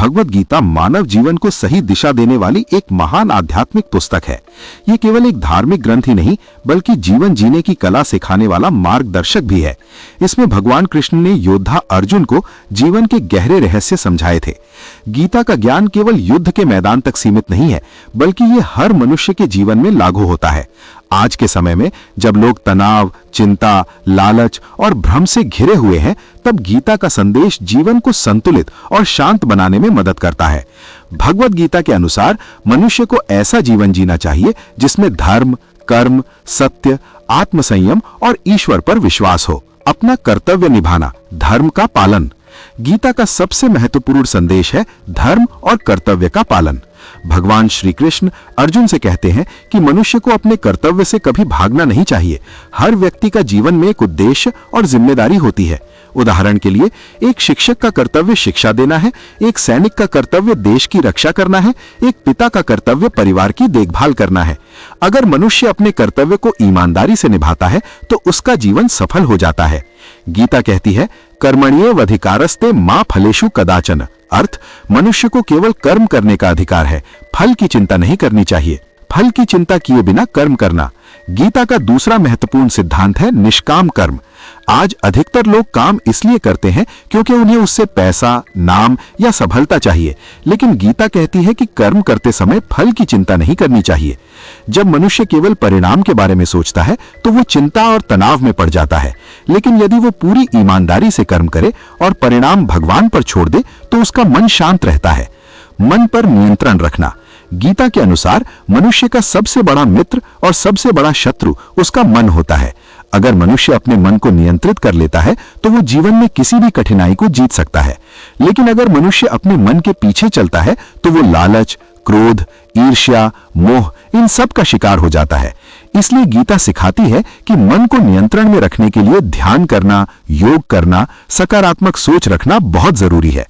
भगवत गीता मानव जीवन को सही दिशा देने वाली एक महान आध्यात्मिक पुस्तक है। ये केवल एक धार्मिक ग्रंथ ही नहीं, बल्कि जीवन जीने की कला सिखाने वाला मार्गदर्शक भी है। इसमें भगवान कृष्ण ने योद्धा अर्जुन को जीवन के गहरे रहस्य समझाए थे। गीता का ज्ञान केवल युद्ध के मैदान तक सीमित नहीं है, बल्कि ये हर मनुष्य के जीवन में लागू होता है। आज के समय में जब लोग तनाव, चिंता, लालच और भ्रम से घिरे हुए हैं, तब गीता का संदेश जीवन को संतुलित और शांत बनाने में मदद करता है। भगवत गीता के अनुसार मनुष्य को ऐसा जीवन जीना चाहिए जिसमें धर्म, कर्म, सत्य, आत्मसंयम और ईश्वर पर विश्वास हो। अपना कर्तव्य निभाना, धर्म का पालन। गीता का सबसे महत्वपूर्ण संदेश है धर्म और कर्तव्य का पालन। भगवान श्री कृष्ण अर्जुन से कहते हैं कि मनुष्य को अपने कर्तव्य से कभी भागना नहीं चाहिए। हर व्यक्ति का जीवन में एक उद्देश्य और जिम्मेदारी होती है। उदाहरण के लिए, एक शिक्षक का कर्तव्य शिक्षा देना है, एक सैनिक का कर्तव्य देश की रक्षा करना है, एक पिता का कर्तव्य परिवार की देखभाल करना है। अगर मनुष्य अपने कर्तव्य को ईमानदारी से निभाता है तो उसका जीवन सफल हो जाता है। गीता कहती है, कर्मण्येवाधिकारस्ते मा फलेषु कदाचन। अर्थ, मनुष्य को केवल कर्म करने का अधिकार है, फल की चिंता नहीं करनी चाहिए। फल की चिंता किए बिना कर्म करना। गीता का दूसरा महत्वपूर्ण सिद्धांत है निष्काम कर्म। आज अधिकतर लोग काम इसलिए करते हैं क्योंकि उन्हें उससे पैसा, नाम या सफलता चाहिए, लेकिन गीता कहती है कि कर्म करते समय फल की चिंता नहीं करनी चाहिए। जब मनुष्य केवल परिणाम के बारे में सोचता है तो वो चिंता और तनाव में पड़ जाता है, लेकिन यदि वो पूरी ईमानदारी से कर्म करे और परिणाम भगवान पर छोड़ दे तो उसका मन शांत रहता है। मन पर नियंत्रण रखना। गीता के अनुसार मनुष्य का सबसे बड़ा मित्र और सबसे बड़ा शत्रु उसका मन होता है। अगर मनुष्य अपने मन को नियंत्रित कर लेता है तो वो जीवन में किसी भी कठिनाई को जीत सकता है, लेकिन अगर मनुष्य अपने मन के पीछे चलता है तो वो लालच, क्रोध, ईर्ष्या, मोह, इन सब का शिकार हो जाता है। इसलिए गीता सिखाती है कि मन को नियंत्रण में रखने के लिए ध्यान करना, योग करना, सकारात्मक सोच रखना बहुत जरूरी है।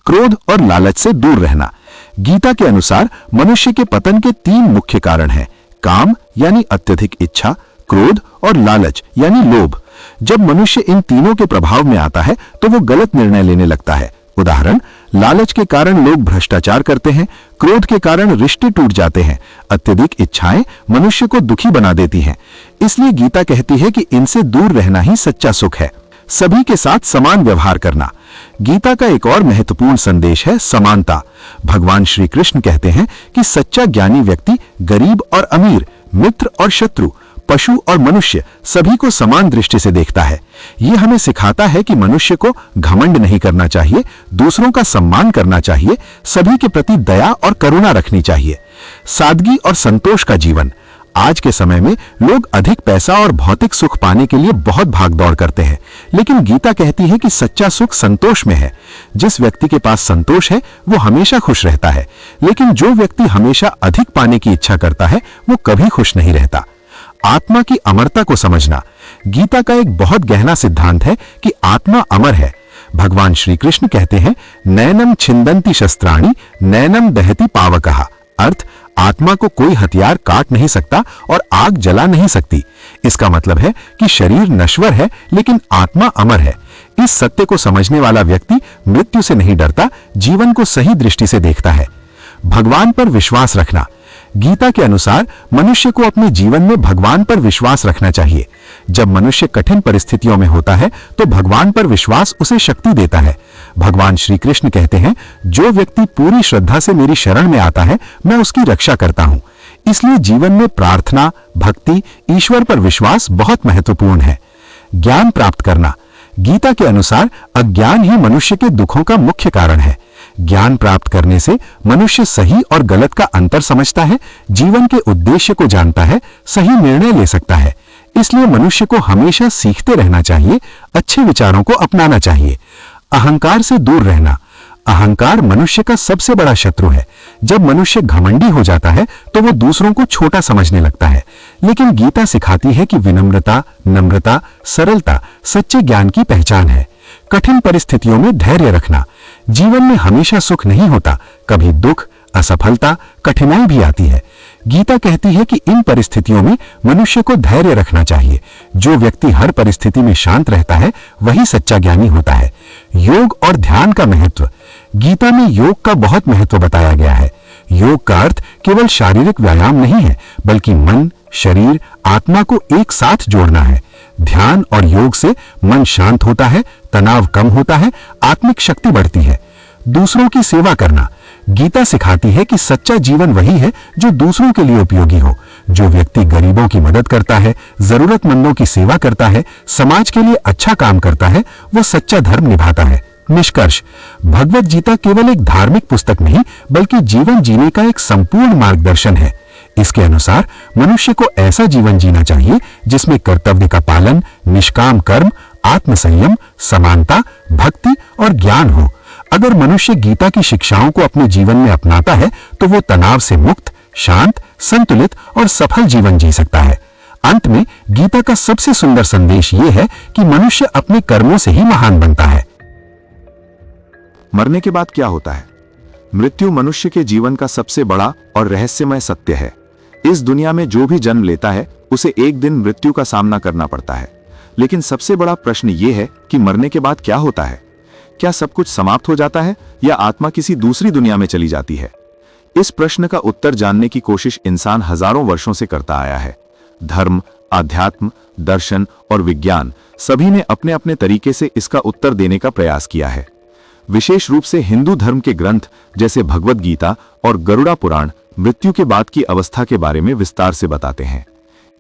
क्रोध और लालच से दूर रहना। गीता के अनुसार मनुष्य के पतन के 3 मुख्य कारण हैं: काम यानी अत्यधिक इच्छा, क्रोध और लालच यानी लोभ। जब मनुष्य इन तीनों के प्रभाव में आता है तो वो गलत निर्णय लेने लगता है। उदाहरण, लालच के कारण लोग भ्रष्टाचार करते हैं, क्रोध के कारण रिश्ते टूट जाते हैं, अत्यधिक इच्छाएं मनुष्य को दुखी बना देती हैं। इसलिए गीता कहती है कि इनसे दूर रहना ही सच्चा सुख है। सभी के साथ समान व्यवहार करना। गीता का एक और महत्वपूर्ण संदेश है समानता। भगवान श्री कृष्ण कहते हैं कि सच्चा ज्ञानी व्यक्ति गरीब और अमीर, मित्र और शत्रु, पशु और मनुष्य सभी को समान दृष्टि से देखता है। यह हमें सिखाता है कि मनुष्य को घमंड नहीं करना चाहिए, दूसरों का सम्मान करना चाहिए, सभी के प्रति दया और करुणा रखनी चाहिए। सादगी और संतोष का जीवन। आज के समय में लोग अधिक पैसा और भौतिक सुख पाने के लिए बहुत भागदौड़ करते हैं, लेकिन गीता कहती है कि सच्चा सुख संतोष में है। जिस व्यक्ति के पास संतोष है वो हमेशा खुश रहता है, लेकिन जो व्यक्ति हमेशा अधिक पाने की इच्छा करता है वो कभी खुश नहीं रहता। आत्मा की अमरता को समझना। गीता का एक बहुत गहरा सिद्धांत है कि आत्मा अमर है। भगवान श्री कृष्ण कहते हैं, नैनम छिंदन्ति शस्त्राणि नैनम दहति पावकः। अर्थ, आत्मा को कोई हथियार काट नहीं सकता और आग जला नहीं सकती। इसका मतलब है कि शरीर नश्वर है लेकिन आत्मा अमर है। इस सत्य को समझने वाला व्यक्ति मृत्यु से नहीं डरता, जीवन को सही दृष्टि से देखता है। भगवान पर विश्वास रखना। गीता के अनुसार मनुष्य को अपने जीवन में भगवान पर विश्वास रखना चाहिए। जब मनुष्य कठिन परिस्थितियों में होता है तो भगवान पर विश्वास उसे शक्ति देता है। भगवान श्री कृष्ण कहते हैं, जो व्यक्ति पूरी श्रद्धा से मेरी शरण में आता है मैं उसकी रक्षा करता हूं। इसलिए जीवन में प्रार्थना, भक्ति, ईश्वर पर विश्वास बहुत महत्वपूर्ण है। ज्ञान प्राप्त करना। गीता के अनुसार अज्ञान ही मनुष्य के दुखों का मुख्य कारण है। ज्ञान प्राप्त करने से मनुष्य सही और गलत का अंतर समझता है, जीवन के उद्देश्य को जानता है, सही निर्णय ले सकता है। इसलिए मनुष्य को हमेशा सीखते रहना चाहिए, अच्छे विचारों को अपनाना चाहिए। अहंकार से दूर रहना। अहंकार मनुष्य का सबसे बड़ा शत्रु है। जब मनुष्य घमंडी हो जाता है तो वो दूसरों को छोटा समझने लगता है, लेकिन गीता सिखाती है कि विनम्रता, नम्रता, सरलता सच्चे ज्ञान की पहचान है। कठिन परिस्थितियों में धैर्य रखना। जीवन में हमेशा सुख नहीं होता, कभी दुख, असफलता, कठिनाई भी आती है। गीता कहती है कि इन परिस्थितियों में मनुष्य को धैर्य रखना चाहिए। जो व्यक्ति हर परिस्थिति में शांत रहता है वही सच्चा ज्ञानी होता है। योग और ध्यान का महत्व। गीता में योग का बहुत महत्व बताया गया है। योग का अर्थ केवल शारीरिक व्यायाम नहीं है, बल्कि मन, शरीर, आत्मा को एक साथ जोड़ना है। ध्यान और योग से मन शांत होता है, तनाव कम होता है, आत्मिक शक्ति बढ़ती है। दूसरों की सेवा करना। गीता सिखाती है कि सच्चा जीवन वही है जो दूसरों के लिए उपयोगी हो। जो व्यक्ति गरीबों की मदद करता है, जरूरतमंदों की सेवा करता है, समाज के लिए अच्छा काम करता है, वो सच्चा धर्म निभाता है। निष्कर्ष, भगवत गीता केवल एक धार्मिक पुस्तक नहीं, बल्कि जीवन जीने का एक संपूर्ण मार्गदर्शन है। इसके अनुसार मनुष्य को ऐसा जीवन जीना चाहिए जिसमें कर्तव्य का पालन, निष्काम कर्म, आत्मसंयम, समानता, भक्ति और ज्ञान हो। अगर मनुष्य गीता की शिक्षाओं को अपने जीवन में अपनाता है तो वो तनाव से मुक्त, शांत, संतुलित और सफल जीवन जी सकता है। अंत में गीता का सबसे सुंदर संदेश ये है कि मनुष्य अपने कर्मों से ही महान बनता है। मरने के बाद क्या होता है? मृत्यु मनुष्य के जीवन का सबसे बड़ा और रहस्यमय सत्य है। इस दुनिया में जो भी जन्म लेता है उसे एक दिन मृत्यु का सामना करना पड़ता है। लेकिन सबसे बड़ा प्रश्न यह है कि मरने के बाद क्या होता है? क्या सब कुछ समाप्त हो जाता है या आत्मा किसी दूसरी दुनिया में चली जाती है? इस प्रश्न का उत्तर जानने की कोशिश इंसान हजारों वर्षों से करता आया है। धर्म, आध्यात्म, दर्शन और विज्ञान सभी ने अपने अपने तरीके से इसका उत्तर देने का प्रयास किया है। विशेष रूप से हिंदू धर्म के ग्रंथ जैसे भगवत गीता और गरुड़ा पुराण मृत्यु के बाद की अवस्था के बारे में विस्तार से बताते हैं।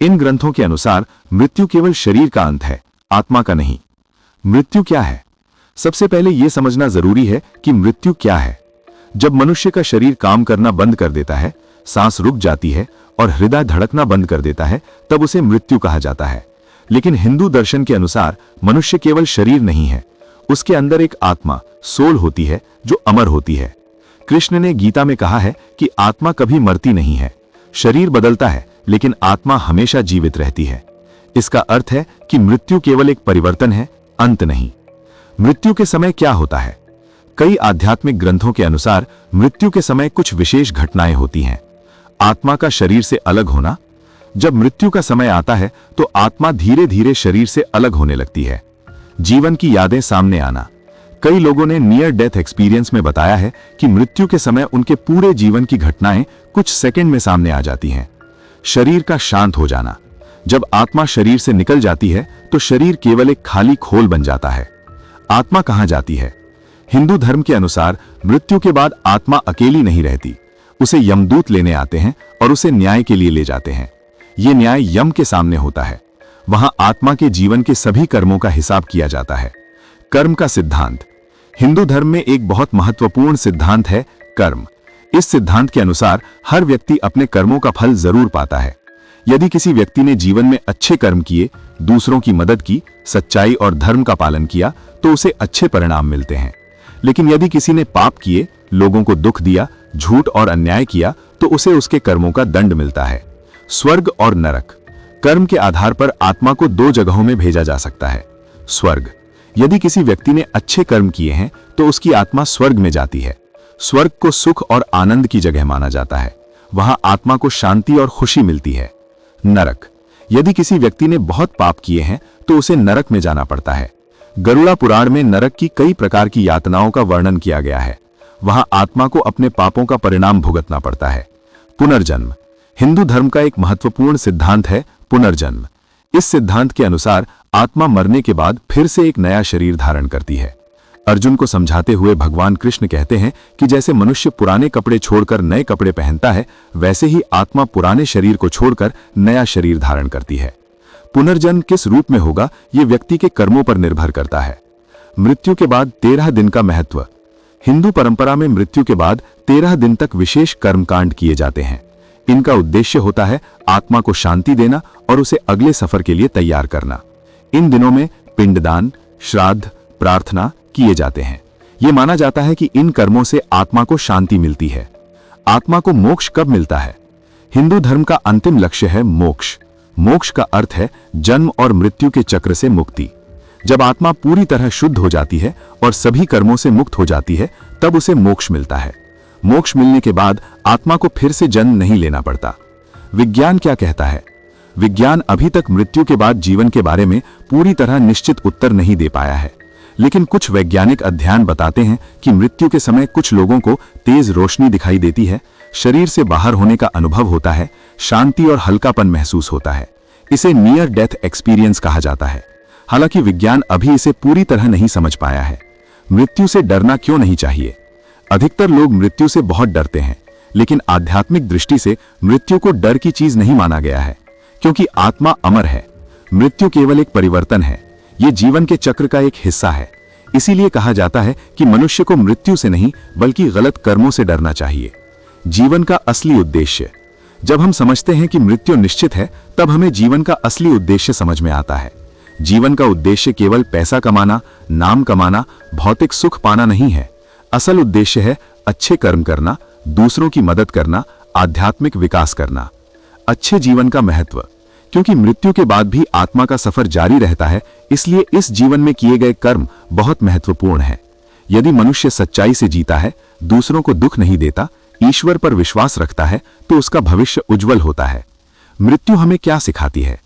इन ग्रंथों के अनुसार मृत्यु केवल शरीर का अंत है, आत्मा का नहीं। मृत्यु क्या है? सबसे पहले यह समझना जरूरी है कि मृत्यु क्या है। जब मनुष्य का शरीर काम करना बंद कर देता है, सांस रुक जाती है और हृदय धड़कना बंद कर देता है, तब उसे मृत्यु कहा जाता है। लेकिन हिंदू दर्शन के अनुसार मनुष्य केवल शरीर नहीं है, उसके अंदर एक आत्मा, सोल होती है जो अमर होती है। कृष्ण ने गीता में कहा है कि आत्मा कभी मरती नहीं है। शरीर बदलता है लेकिन आत्मा हमेशा जीवित रहती है। इसका अर्थ है कि मृत्यु केवल एक परिवर्तन है, अंत नहीं। मृत्यु के समय क्या होता है? कई आध्यात्मिक ग्रंथों के अनुसार मृत्यु के समय कुछ विशेष घटनाएं होती हैं। आत्मा का शरीर से अलग होना। जब मृत्यु का समय आता है तो आत्मा धीरे धीरे शरीर से अलग होने लगती है। जीवन की यादें सामने आना। कई लोगों ने नियर डेथ एक्सपीरियंस में बताया है कि मृत्यु के समय उनके पूरे जीवन की घटनाएं कुछ सेकंड में सामने आ जाती हैं। शरीर का शांत हो जाना। जब आत्मा शरीर से निकल जाती है तो शरीर केवल एक खाली खोल बन जाता है। आत्मा कहां जाती है? हिंदू धर्म के अनुसार मृत्यु के बाद आत्मा अकेली नहीं रहती, उसे यमदूत लेने आते हैं और उसे न्याय के लिए ले जाते हैं। यह न्याय यम के सामने होता है। वहां आत्मा के जीवन के सभी कर्मों का हिसाब किया जाता है। कर्म का सिद्धांत। हिंदू धर्म में एक बहुत महत्वपूर्ण सिद्धांत है कर्म। इस सिद्धांत के अनुसार हर व्यक्ति अपने कर्मों का फल जरूर पाता है। यदि किसी व्यक्ति ने जीवन में अच्छे कर्म किए, दूसरों की मदद की, सच्चाई और धर्म का पालन किया तो उसे अच्छे परिणाम मिलते हैं। लेकिन यदि किसी ने पाप किए, लोगों को दुख दिया, झूठ और अन्याय किया तो उसे उसके कर्मों का दंड मिलता है। स्वर्ग और नरक। कर्म के आधार पर आत्मा को दो जगहों में भेजा जा सकता है। स्वर्ग। यदि किसी व्यक्ति ने अच्छे कर्म किए हैं तो उसकी आत्मा स्वर्ग में जाती है। स्वर्ग को सुख और आनंद की जगह माना जाता है। वहां आत्मा को शांति और खुशी मिलती है। नरक। यदि किसी व्यक्ति ने बहुत पाप किए हैं तो उसे नरक में जाना पड़ता है। गरुड़ा पुराण में नरक की कई प्रकार की यातनाओं का वर्णन किया गया है। वहां आत्मा को अपने पापों का परिणाम भुगतना पड़ता है। पुनर्जन्म। हिंदू धर्म का एक महत्वपूर्ण सिद्धांत है पुनर्जन्म। इस सिद्धांत के अनुसार आत्मा मरने के बाद फिर से एक नया शरीर धारण करती है। अर्जुन को समझाते हुए भगवान कृष्ण कहते हैं कि जैसे मनुष्य पुराने कपड़े छोड़कर नए कपड़े पहनता है, वैसे ही आत्मा पुराने शरीर को छोड़कर नया शरीर धारण करती है। पुनर्जन्म किस रूप में होगा, यह व्यक्ति के कर्मों पर निर्भर करता है। मृत्यु के बाद 13 दिन का महत्व। हिंदू परंपरा में मृत्यु के बाद 13 दिन तक विशेष कर्मकांड किए जाते हैं। इनका उद्देश्य होता है आत्मा को शांति देना और उसे अगले सफर के लिए तैयार करना। इन दिनों में पिंडदान, श्राद्ध, प्रार्थना किए जाते हैं। यह माना जाता है कि इन कर्मों से आत्मा को शांति मिलती है। आत्मा को मोक्ष कब मिलता है? हिंदू धर्म का अंतिम लक्ष्य है मोक्ष। मोक्ष का अर्थ है जन्म और मृत्यु के चक्र से मुक्ति। जब आत्मा पूरी तरह शुद्ध हो जाती है और सभी कर्मों से मुक्त हो जाती है, तब उसे मोक्ष मिलता है। मोक्ष मिलने के बाद आत्मा को फिर से जन्म नहीं लेना पड़ता। विज्ञान क्या कहता है? विज्ञान अभी तक मृत्यु के बाद जीवन के बारे में पूरी तरह निश्चित उत्तर नहीं दे पाया है। लेकिन कुछ वैज्ञानिक अध्ययन बताते हैं कि मृत्यु के समय कुछ लोगों को तेज रोशनी दिखाई देती है, शरीर से बाहर होने का अनुभव होता है, शांति और हल्कापन महसूस होता है। इसे नियर डेथ एक्सपीरियंस कहा जाता है। हालांकि विज्ञान अभी इसे पूरी तरह नहीं समझ पाया है। मृत्यु से डरना क्यों नहीं चाहिए? अधिकतर लोग मृत्यु से बहुत डरते हैं, लेकिन आध्यात्मिक दृष्टि से मृत्यु को डर की चीज नहीं माना गया है, क्योंकि आत्मा अमर है। मृत्यु केवल एक परिवर्तन है, ये जीवन के चक्र का एक हिस्सा है। इसीलिए कहा जाता है कि मनुष्य को मृत्यु से नहीं बल्कि गलत कर्मों से डरना चाहिए। जीवन का असली उद्देश्य। जब हम समझते हैं कि मृत्यु निश्चित है, तब हमें जीवन का असली उद्देश्य समझ में आता है। जीवन का उद्देश्य केवल पैसा कमाना, नाम कमाना, भौतिक सुख पाना नहीं है। असल उद्देश्य है अच्छे कर्म करना, दूसरों की मदद करना, आध्यात्मिक विकास करना। अच्छे जीवन का महत्व। क्योंकि मृत्यु के बाद भी आत्मा का सफर जारी रहता है, इसलिए इस जीवन में किए गए कर्म बहुत महत्वपूर्ण हैं। यदि मनुष्य सच्चाई से जीता है, दूसरों को दुख नहीं देता, ईश्वर पर विश्वास रखता है, तो उसका भविष्य उज्जवल होता है। मृत्यु हमें क्या सिखाती है?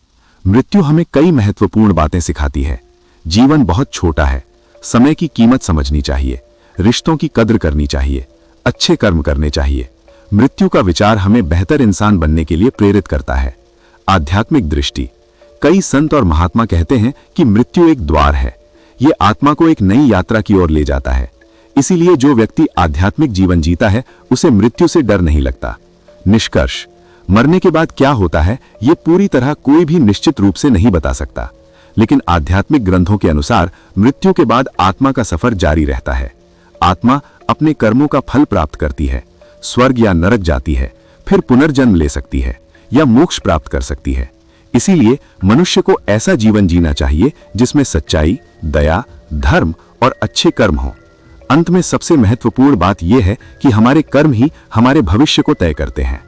मृत्यु हमें कई महत्वपूर्ण बातें सिखाती है। जीवन बहुत छोटा है, समय की कीमत समझनी चाहिए, रिश्तों की कद्र करनी चाहिए, अच्छे कर्म करने चाहिए। मृत्यु का विचार हमें बेहतर इंसान बनने के लिए प्रेरित करता है। आध्यात्मिक दृष्टि। कई संत और महात्मा कहते हैं कि मृत्यु एक द्वार है, ये आत्मा को एक नई यात्रा की ओर ले जाता है। इसीलिए जो व्यक्ति आध्यात्मिक जीवन जीता है, उसे मृत्यु से डर नहीं लगता। निष्कर्ष। मरने के बाद क्या होता है, ये पूरी तरह कोई भी निश्चित रूप से नहीं बता सकता, लेकिन आध्यात्मिक ग्रंथों के अनुसार मृत्यु के बाद आत्मा का सफर जारी रहता है। आत्मा अपने कर्मों का फल प्राप्त करती है, स्वर्ग या नरक जाती है, फिर पुनर्जन्म ले सकती है या मोक्ष प्राप्त कर सकती है। इसीलिए मनुष्य को ऐसा जीवन जीना चाहिए जिसमें सच्चाई, दया, धर्म और अच्छे कर्म हों। अंत में सबसे महत्वपूर्ण बात यह है कि हमारे कर्म ही हमारे भविष्य को तय करते हैं।